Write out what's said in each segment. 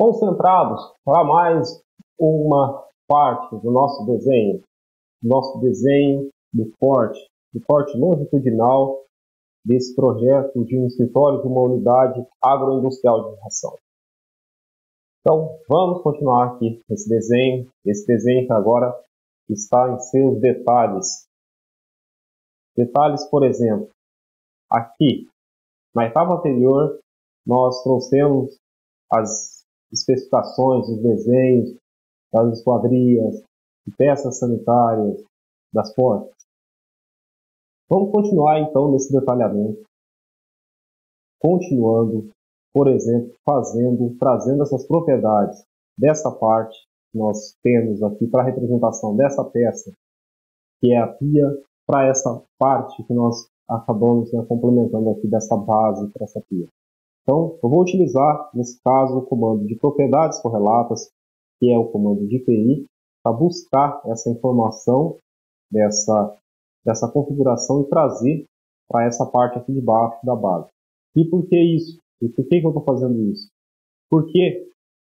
concentrados para mais uma parte do nosso desenho do corte longitudinal desse projeto de um escritório de uma unidade agroindustrial de ração. Então, vamos continuar aqui esse desenho que agora está em seus detalhes. Detalhes, por exemplo, aqui, na etapa anterior, nós trouxemos as especificações, os desenhos das esquadrias, de peças sanitárias, das portas. Vamos continuar então nesse detalhamento, continuando, por exemplo, trazendo essas propriedades dessa parte que nós temos aqui para a representação dessa peça, que é a pia, para essa parte que nós acabamos complementando aqui dessa base para essa pia. Então, eu vou utilizar, nesse caso, o comando de propriedades correlatas, que é o comando de PI, para buscar essa informação dessa configuração e trazer para essa parte aqui de baixo da base. E por que isso? E por que eu estou fazendo isso? Porque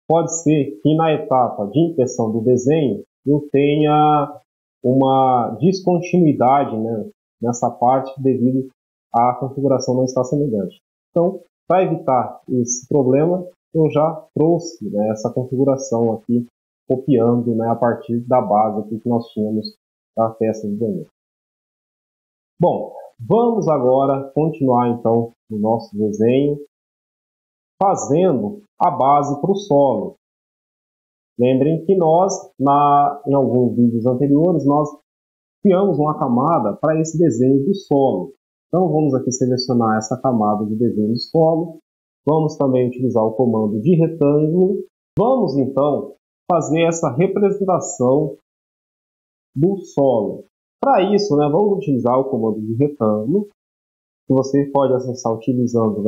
pode ser que na etapa de impressão do desenho eu tenha uma descontinuidade, nessa parte devido à configuração não estar semelhante. Então, para evitar esse problema, eu já trouxe essa configuração aqui, copiando a partir da base aqui que nós tínhamos da peça de banheiro. Bom, vamos agora continuar então no nosso desenho, fazendo a base para o solo. Lembrem que nós, em alguns vídeos anteriores, nós criamos uma camada para esse desenho do solo. Então vamos aqui selecionar essa camada de desenho do solo. Vamos também utilizar o comando de retângulo. Vamos então fazer essa representação do solo. Para isso, vamos utilizar o comando de retângulo, que você pode acessar utilizando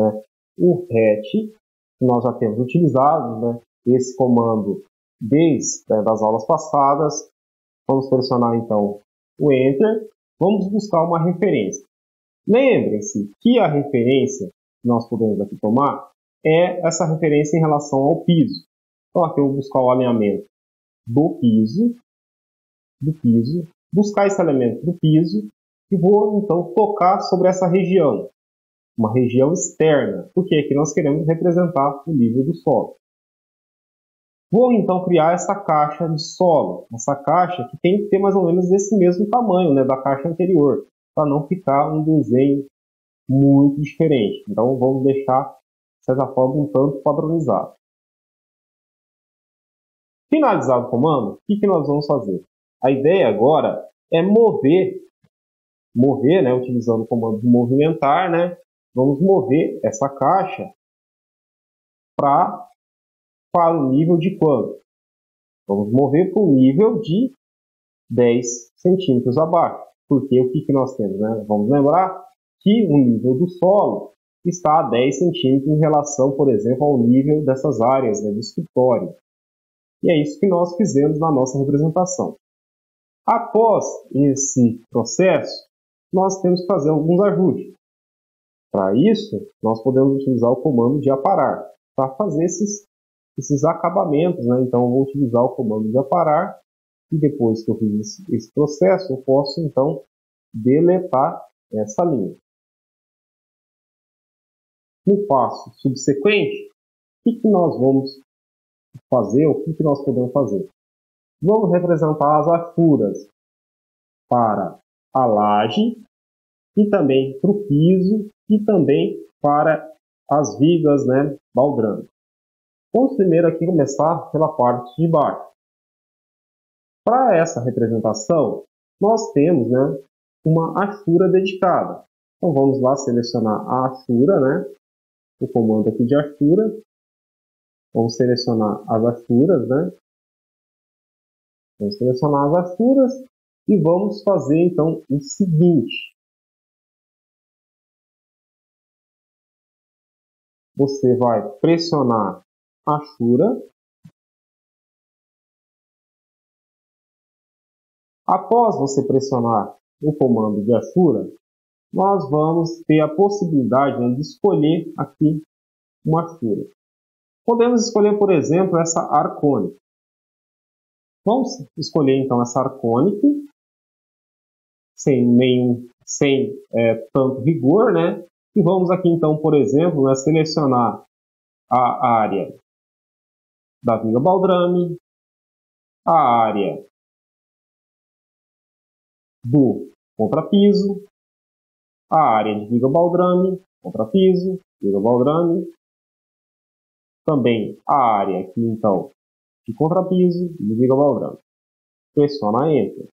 o RET, que nós já temos utilizado, esse comando desde das aulas passadas. Vamos pressionar então o Enter. Vamos buscar uma referência. Lembrem-se que a referência que nós podemos aqui tomar é essa referência em relação ao piso. Então aqui eu vou buscar o alinhamento do piso, buscar esse elemento do piso e vou então tocar sobre essa região, uma região externa, porque aqui nós queremos representar o nível do solo. Vou então criar essa caixa de solo, essa caixa que tem que ter mais ou menos esse mesmo tamanho da caixa anterior, para não ficar um desenho muito diferente. Então vamos deixar, de certa forma, um tanto padronizado. Finalizado o comando, o que nós vamos fazer? A ideia agora é mover, utilizando o comando de movimentar, vamos mover essa caixa para o nível de quanto? Vamos mover para o nível de 10 centímetros abaixo. Porque o que nós temos? Vamos lembrar que o nível do solo está a 10 centímetros em relação, por exemplo, ao nível dessas áreas do escritório. E é isso que nós fizemos na nossa representação. Após esse processo, nós temos que fazer alguns ajustes. Para isso, nós podemos utilizar o comando de aparar, para fazer esses acabamentos. Então, eu vou utilizar o comando de aparar, e depois que eu fiz esse processo, eu posso, então, deletar essa linha. No passo subsequente, o que nós vamos fazer, o que nós podemos fazer? Vamos representar as achuras para a laje, e também para o piso, e também para as vigas baldrando. Vamos primeiro aqui começar pela parte de baixo. Para essa representação, nós temos uma achura dedicada. Então vamos lá selecionar a achura, o comando aqui de achura. Vamos selecionar as achuras, Vamos selecionar as achuras e vamos fazer então o seguinte. Você vai pressionar a achura. Após você pressionar o comando de achura, nós vamos ter a possibilidade de escolher aqui uma achura. Podemos escolher, por exemplo, essa arcônica. Vamos escolher então essa arcônica, sem tanto rigor, né? E vamos aqui então, por exemplo, né, selecionar a área da viga baldrame, a área do contrapiso, a área de viga baldrame, contrapiso, viga baldrame, também a área aqui então de contrapiso e de viga baldrame. Pressiona Enter.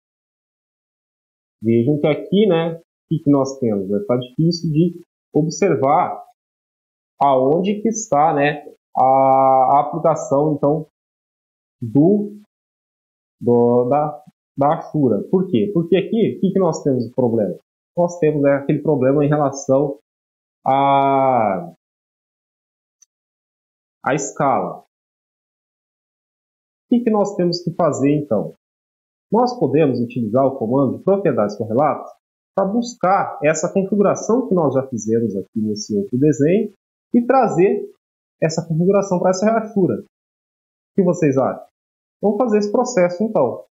Vejam que aqui, né, o que nós temos? Está difícil de observar aonde que está, né, a aplicação então da Ashura. Por quê? Porque aqui, o que nós temos de problema? Nós temos, né, aquele problema em relação à escala. O que nós temos que fazer então? Nós podemos utilizar o comando de propriedades correlatas para buscar essa configuração que nós já fizemos aqui nesse outro desenho e trazer essa configuração para essa Ashura. O que vocês acham? Vamos fazer esse processo então.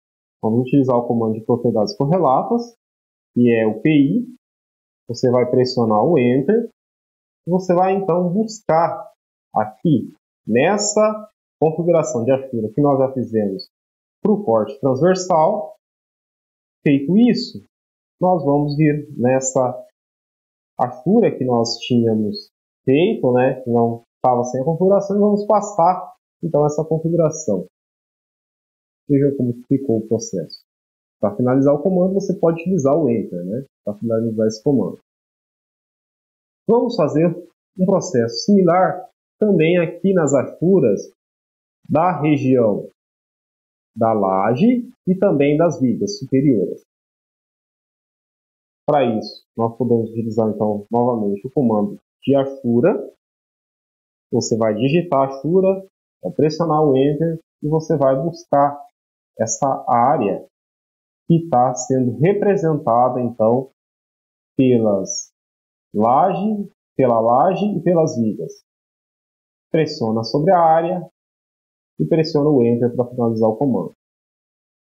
Vamos utilizar o comando de propriedades correlatas, que é o PI. Você vai pressionar o Enter. E você vai então buscar aqui nessa configuração de Ashura que nós já fizemos para o corte transversal. Feito isso, nós vamos vir nessa Ashura que nós tínhamos feito, né, que não estava sem a configuração, e vamos passar então essa configuração. Veja como ficou o processo. Para finalizar o comando, você pode utilizar o Enter, né, para finalizar esse comando. Vamos fazer um processo similar também aqui nas Ashuras da região da laje e também das vigas superiores. Para isso, nós podemos utilizar então novamente o comando de Ashura. Você vai digitar Ashura, vai pressionar o Enter e você vai buscar essa área que está sendo representada então pela laje e pelas vigas. Pressiona sobre a área e pressiona o Enter para finalizar o comando.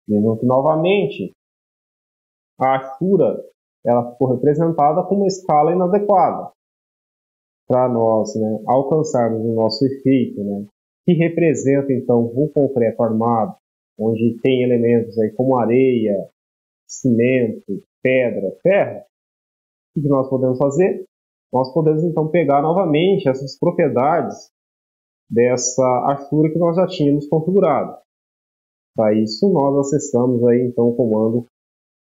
Vejam que novamente a Ashura ela ficou representada com uma escala inadequada para nós, né, alcançarmos o nosso efeito, né, que representa então o concreto armado, onde tem elementos aí como areia, cimento, pedra, ferro. O que nós podemos fazer? Nós podemos então pegar novamente essas propriedades dessa Ashura que nós já tínhamos configurado. Para isso nós acessamos aí então o comando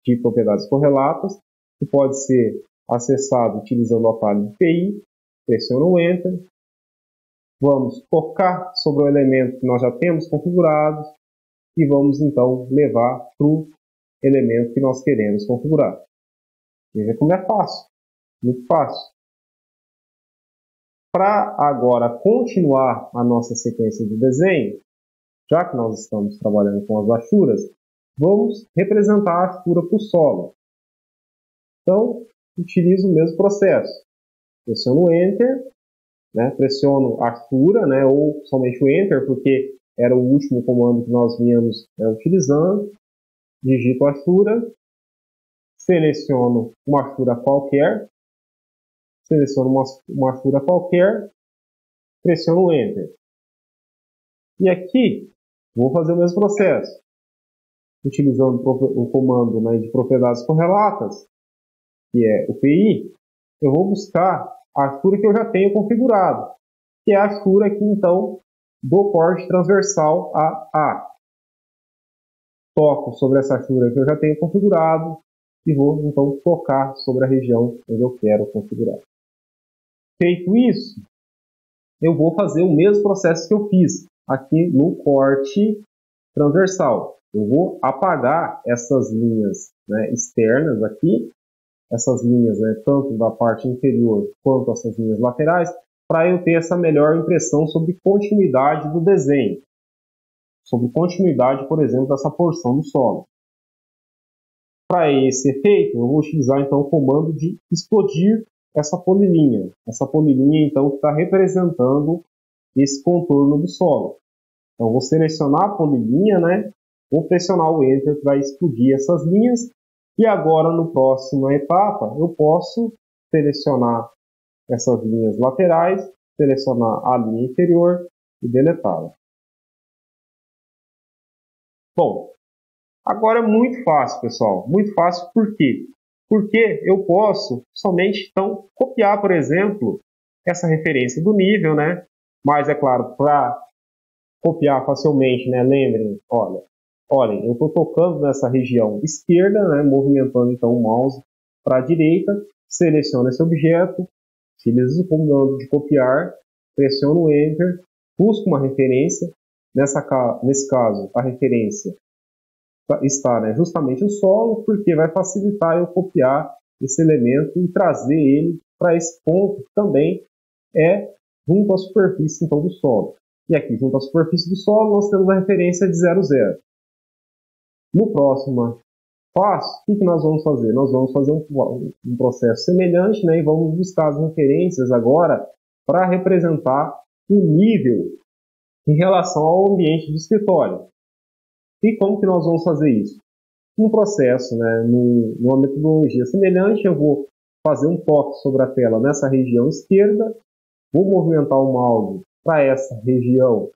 de propriedades correlatas, que pode ser acessado utilizando o atalho de PI, pressiona o Enter, vamos tocar sobre o elemento que nós já temos configurado e vamos então levar para o elemento que nós queremos configurar. Veja como é fácil, muito fácil. Para agora continuar a nossa sequência de desenho, já que nós estamos trabalhando com as Ashuras, vamos representar a Ashura por solo. Então, utilizo o mesmo processo. Pressiono o Enter, né, pressiono a Ashura, né, ou somente o Enter, porque era o último comando que nós vínhamos utilizando. Digito Ashura, seleciono uma Ashura qualquer, pressiono o Enter. E aqui, vou fazer o mesmo processo. Utilizando o comando, né, de propriedades correlatas, que é o PI, eu vou buscar a Ashura que eu já tenho configurado, que é a Ashura aqui, então, do corte transversal a. Toco sobre essa Ashura que eu já tenho configurado e vou, então, tocar sobre a região onde eu quero configurar. Feito isso, eu vou fazer o mesmo processo que eu fiz aqui no corte transversal. Eu vou apagar essas linhas, né, externas aqui, essas linhas, né, tanto da parte inferior quanto essas linhas laterais, para eu ter essa melhor impressão sobre continuidade do desenho. Sobre continuidade, por exemplo, dessa porção do solo. Para esse efeito, eu vou utilizar então o comando de explodir essa polilinha. Essa polilinha, então, que está representando esse contorno do solo. Então, vou selecionar a polilinha, né? Vou pressionar o Enter para explodir essas linhas. E agora, no próxima etapa, eu posso selecionar essas linhas laterais, selecionar a linha inferior e deletá-la. Bom, agora é muito fácil, pessoal. Muito fácil por quê? Porque eu posso somente, então, copiar, por exemplo, essa referência do nível, né? Mas, é claro, para copiar facilmente, né? Lembrem, olhem, eu estou tocando nessa região esquerda, né? Movimentando, então, o mouse para a direita, seleciono esse objeto, utilizo o comando de copiar, pressiono o Enter, busco uma referência. Nesse caso, a referência está, né, justamente o solo, porque vai facilitar eu copiar esse elemento e trazer ele para esse ponto que também é junto à superfície então, do solo. E aqui, junto à superfície do solo, nós temos a referência de 0, 0. No próximo passo, o que nós vamos fazer? Nós vamos fazer um processo semelhante, né, e vamos buscar as referências agora para representar o nível em relação ao ambiente de escritório. E como que nós vamos fazer isso? Um processo, né, numa metodologia semelhante, eu vou fazer um toque sobre a tela nessa região esquerda, vou movimentar o mouse para essa região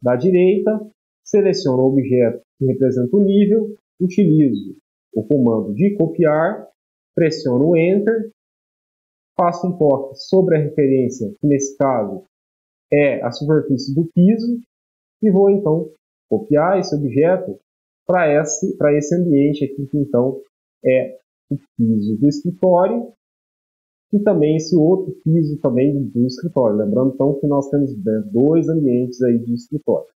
da direita, seleciono o objeto que representa o nível, utilizo o comando de copiar, pressiono o Enter, faço um toque sobre a referência, que nesse caso é a superfície do piso, e vou então copiar esse objeto para esse ambiente aqui, que então é o piso do escritório, e também esse outro piso também do escritório. Lembrando então que nós temos dois ambientes aí de escritório.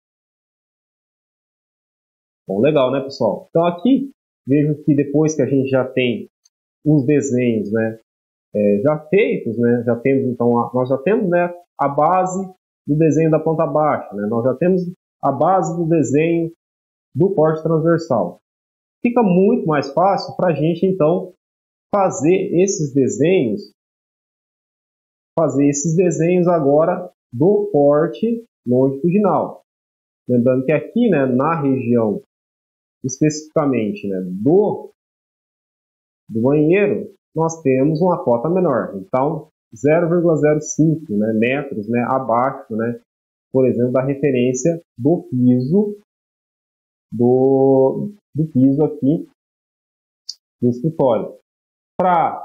Bom, legal, né, pessoal? Então aqui, vejo que depois que a gente já tem os desenhos, né, já feitos, né, já temos então nós já temos, né, a base do desenho da planta baixa, né, nós já temos a base do desenho do corte transversal. Fica muito mais fácil para a gente então fazer esses desenhos agora do corte longitudinal. Lembrando que aqui, né, na região especificamente, né, do banheiro, nós temos uma cota menor. Então, 0,05, né, metros, né, abaixo, né, por exemplo, da referência do piso do piso aqui do escritório. Para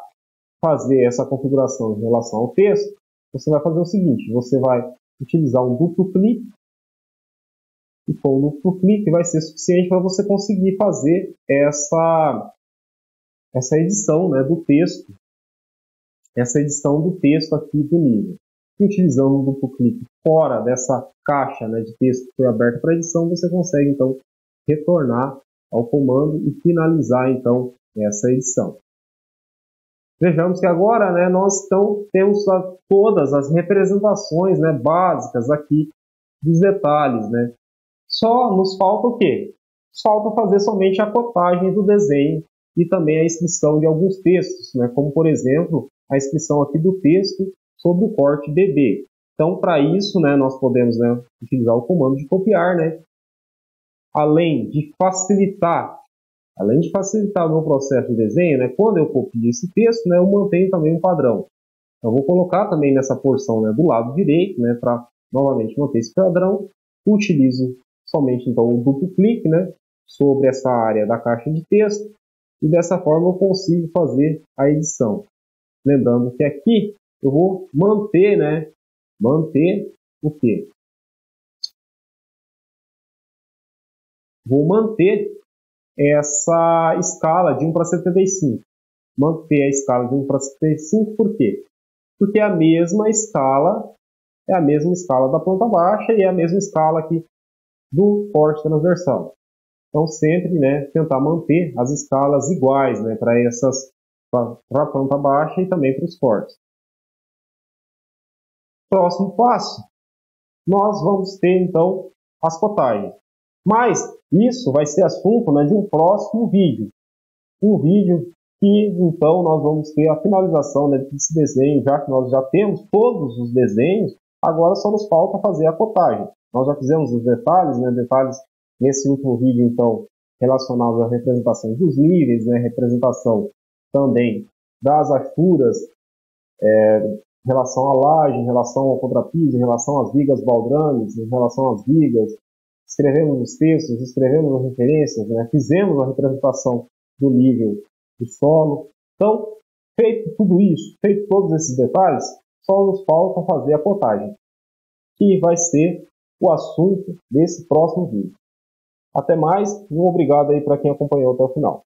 fazer essa configuração em relação ao texto, você vai fazer o seguinte: você vai utilizar um duplo clique, e com o duplo clique vai ser suficiente para você conseguir fazer essa edição, né, do texto, aqui do nível. E utilizando um duplo clique fora dessa caixa, né, de texto que foi aberta para edição, você consegue então retornar ao comando e finalizar então essa edição. Vejamos que agora, né, nós então temos todas as representações, né, básicas aqui dos detalhes, né. Só nos falta o quê? Falta fazer somente a cotagem do desenho e também a inscrição de alguns textos, né, como por exemplo a inscrição aqui do texto sobre o corte BB. Então, para isso, né, nós podemos, né, utilizar o comando de copiar, né, além de facilitar o meu processo de desenho, né, quando eu copio esse texto, né, eu mantenho também um padrão. Eu vou colocar também nessa porção, né, do lado direito, né, para novamente manter esse padrão. Utilizo somente então o duplo clique, né, sobre essa área da caixa de texto, e dessa forma eu consigo fazer a edição. Lembrando que aqui eu vou manter, né, o quê? Vou manter essa escala de 1 para 75. Manter a escala de 1 para 75, por quê? Porque é a mesma escala da planta baixa e é a mesma escala aqui do corte transversal. Então, sempre, né, tentar manter as escalas iguais, né, para a planta baixa e também para os cortes. Próximo passo, nós vamos ter, então, as cotagens. Mas isso vai ser assunto, né, de um próximo vídeo. Um vídeo que, então, nós vamos ter a finalização, né, desse desenho, já que nós já temos todos os desenhos, Agora só nos falta fazer a cotagem. Nós já fizemos os detalhes, né? Detalhes nesse último vídeo, então, relacionados à representação dos níveis, né? Representação também das alturas, em relação à laje, em relação ao contrapiso, em relação às vigas baldrames, em relação às vigas. Escrevemos os textos, escrevemos as referências, né? Fizemos a representação do nível do solo. Então, feito tudo isso, feito todos esses detalhes, só nos falta fazer a cotagem, que vai ser o assunto desse próximo vídeo. Até mais, e um obrigado aí para quem acompanhou até o final.